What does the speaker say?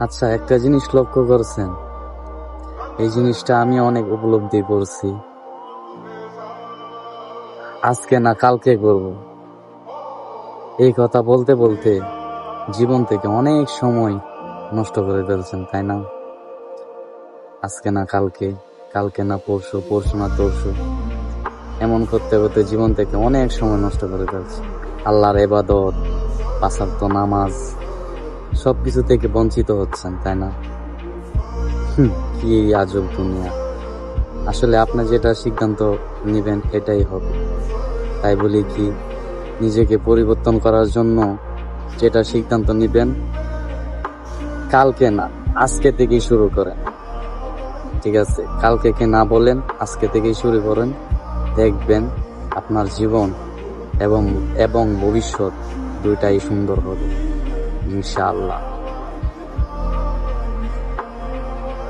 আচ্ছা, একটা জিনিস লক্ষ্য করছেন? এই জিনিসটা আমি অনেক উপলব্ধি করছি। আজকে না কালকে করব, এই কথা বলতে বলতে জীবন থেকে অনেক সময় নষ্ট করে ফেলছেন, তাই না? আজকে না কালকে, কালকে না পরশু, পরশু না তরশু, এমন করতে করতে জীবন থেকে অনেক সময় নষ্ট করে ফেলছে। আল্লাহর ইবাদত, পাঁচ ওয়াক্ত নামাজ, সবকিছু থেকে বঞ্চিত হচ্ছেন, তাই না? কি আজব দুনিয়া। আসলে আপনি যেটা সিদ্ধান্ত নেবেন এটাই হবে। তাই বলি কি, নিজেকে পরিবর্তন করার জন্য যেটা সিদ্ধান্ত নেবেন, কালকে না আজকে থেকেই শুরু করেন। ঠিক আছে? কালকে কে না বলেন, আজকে থেকেই শুরু করেন। দেখবেন আপনার জীবন এবং এবং ভবিষ্যৎ দুইটাই সুন্দর হবে ইনশাআল্লাহ।